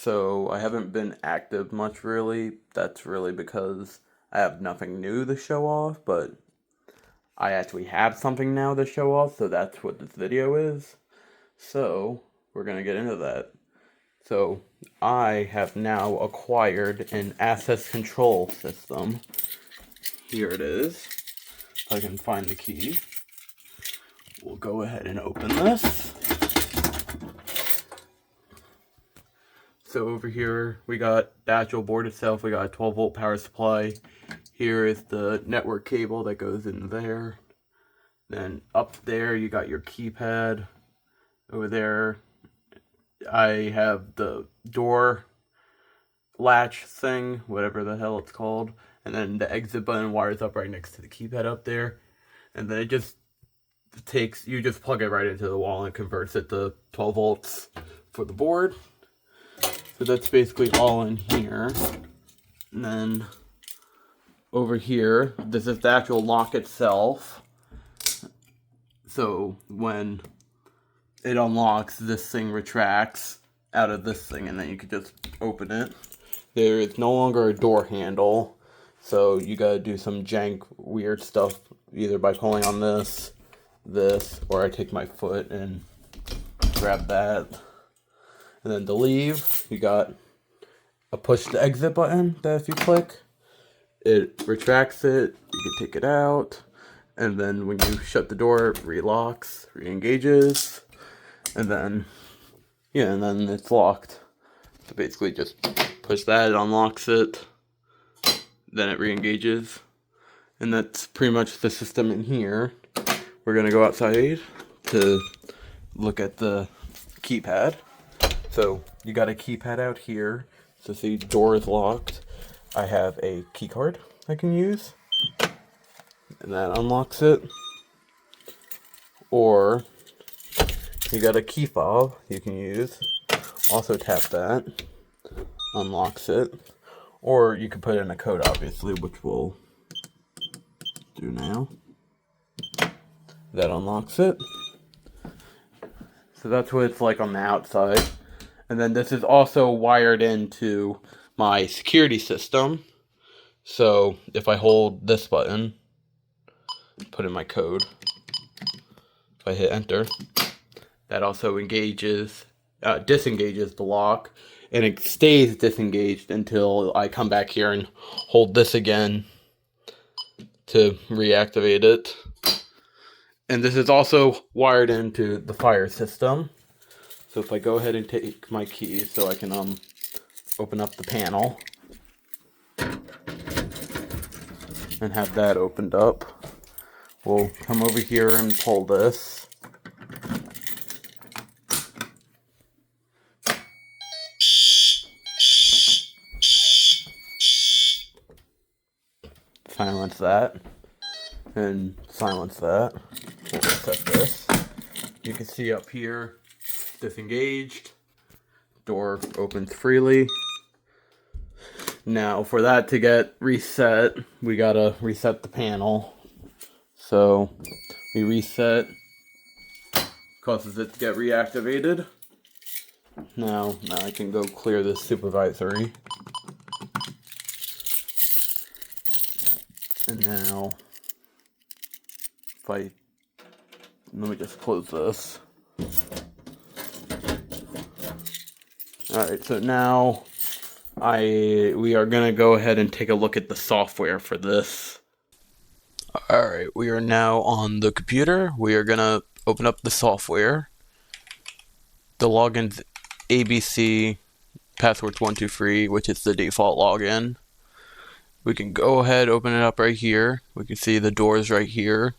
So I haven't been active much really. That's really because I have nothing new to show off, but I actually have something now to show off, so that's what this video is. So we're gonna get into that. So I have now acquired an access control system. Here it is. If I can find the key. We'll go ahead and open this. So over here we got the actual board itself. We got a 12-volt power supply. Here is the network cable that goes in there. Then up there you got your keypad. Over there I have the door latch thing, whatever the hell it's called. And then the exit button wires up right next to the keypad up there. And then you just plug it right into the wall and converts it to 12 volts for the board. So that's basically all in here. And then over here, this is the actual lock itself. So when it unlocks, this thing retracts out of this thing and then you can just open it. There is no longer a door handle. So you gotta do some jank weird stuff either by pulling on this, or I take my foot and grab that. And then to leave, you got a push to exit button that if you click, it retracts it, you can take it out, and then when you shut the door, it relocks, re-engages, and then it's locked. So basically just push that, it unlocks it, then it re-engages, and that's pretty much the system in here. We're gonna go outside to look at the keypad. So you got a keypad out here. So see, door is locked. I have a key card I can use, and that unlocks it. Or you got a key fob you can use. Also tap that, unlocks it. Or you can put in a code, obviously, which we'll do now. That unlocks it. So that's what it's like on the outside. And then this is also wired into my security system. So if I hold this button, put in my code, if I hit enter, that also disengages the lock, and it stays disengaged until I come back here and hold this again to reactivate it. And this is also wired into the fire system. So if I go ahead and take my keys so I can open up the panel and have that opened up, we'll come over here and pull this. Silence that and silence that. We'll reset this. You can see up here, disengaged, door opens freely. Now for that to get reset, we gotta reset the panel. So we reset, causes it to get reactivated. Now I can go clear this supervisory. And now let me just close this. Alright, so now we are going to go ahead and take a look at the software for this. Alright, we are now on the computer. We are going to open up the software. The login's ABC, password's 123, which is the default login. We can go ahead, open it up right here. We can see the doors right here.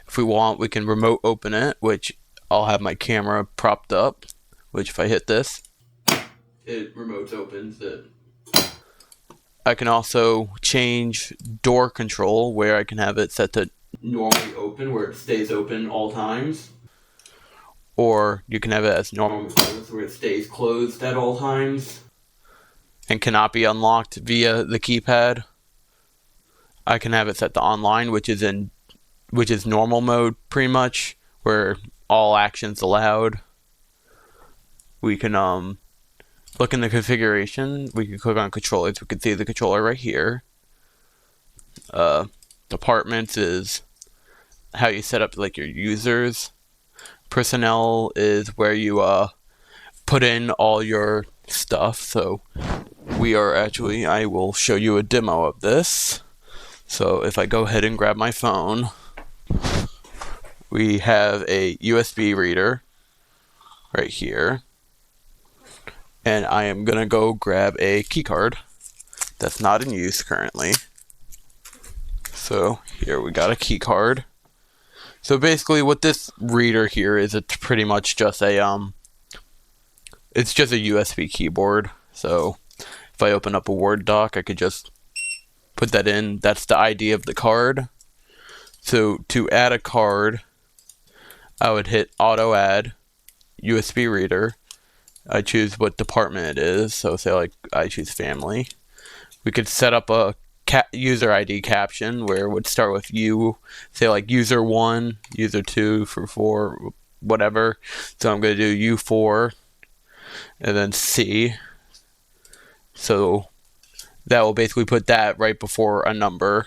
If we want, we can remote open it, which I'll have my camera propped up, which if I hit this, it remote opens it. I can also change door control, where I can have it set to normally open, where it stays open all times. Or you can have it as normally closed, where it stays closed at all times and cannot be unlocked via the keypad. I can have it set to online, which is normal mode pretty much, where all actions allowed. We can look in the configuration, we can click on controllers. We can see the controller right here. Departments is how you set up like your users. Personnel is where you put in all your stuff. So I will show you a demo of this. So if I go ahead and grab my phone, we have a USB reader right here. And I am going to go grab a key card that's not in use currently. So here we got a key card. So basically what this reader here is, it's pretty much just a it's just a USB keyboard. So if I open up a Word doc, I could just put that in. That's the ID of the card. So to add a card, I would hit auto add USB reader. I choose what department it is. So say like I choose family. We could set up a user ID caption where it would start with U, say like user 1, user 2 for 4, whatever. So I'm going to do U4 and then C. So that will basically put that right before a number.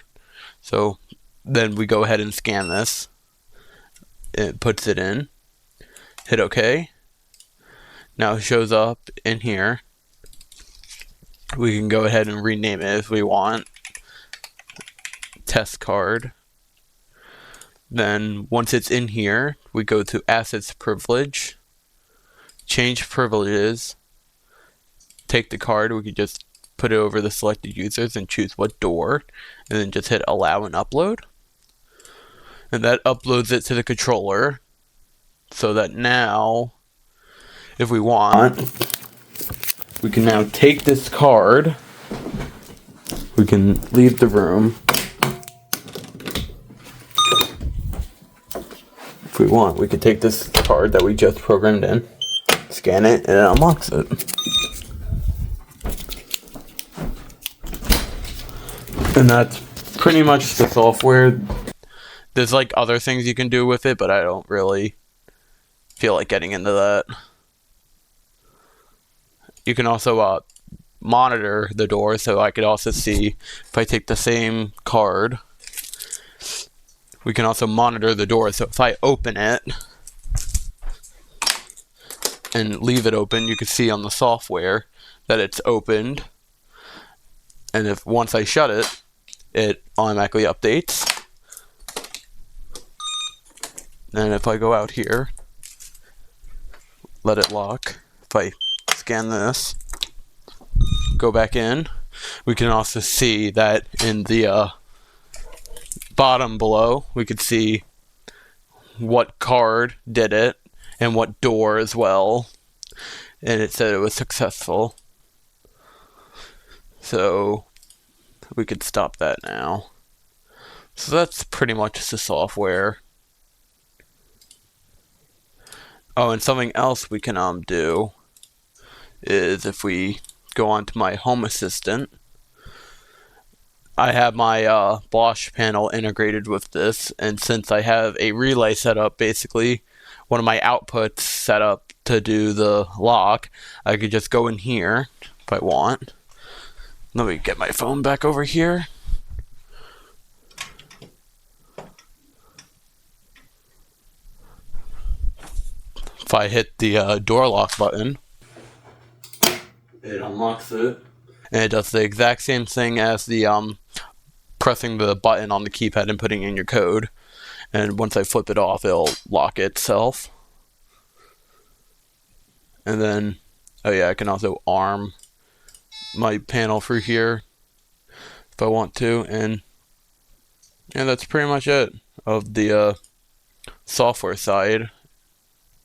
So then we go ahead and scan this. It puts it in. Hit OK. Now it shows up in here. We can go ahead and rename it if we want. Test card. Then once it's in here, we go to assets privilege, change privileges, take the card. We could just put it over the selected users and choose what door, and then just hit allow and upload. And that uploads it to the controller, so that now if we want, we can now take this card, we can leave the room. If we want, we could take this card that we just programmed in, scan it, and it unlocks it. And that's pretty much the software. There's like other things you can do with it, but I don't really feel like getting into that. You can also monitor the door, so I could also see if I take the same card. We can also monitor the door, so if I open it and leave it open, you can see on the software that it's opened. And if once I shut it, it automatically updates. And if I go out here, let it lock, if I scan this, go back in, we can also see that in the bottom below, we could see what card did it and what door as well, and it said it was successful. So we could stop that now. So that's pretty much the software. Oh, and something else we can do is if we go onto my Home Assistant, I have my Bosch panel integrated with this, and since I have a relay set up, basically one of my outputs set up to do the lock, I could just go in here if I want. Let me get my phone back over here. If I hit the door lock button, it unlocks it. And it does the exact same thing as the pressing the button on the keypad and putting in your code. And once I flip it off, it'll lock itself. And then, oh yeah, I can also arm my panel through here if I want to. And yeah, that's pretty much it of the software side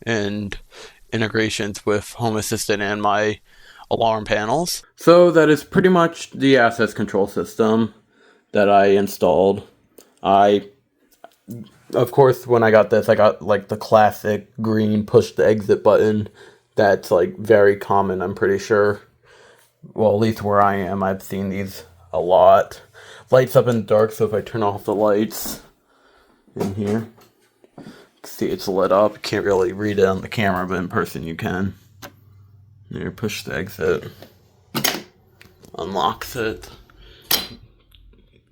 and integrations with Home Assistant and my alarm panels. So that is pretty much the access control system that I installed. Of course, when I got this, I got like the classic green push the exit button. That's like very common, I'm pretty sure. Well, at least where I am, I've seen these a lot. Lights up in the dark, so if I turn off the lights in here, see it's lit up. Can't really read it on the camera, but in person you can. There, push the exit. Unlocks it.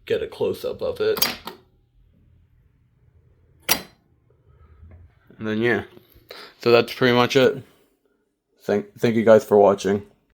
Get a close-up of it. And then yeah. So that's pretty much it. Thank you guys for watching.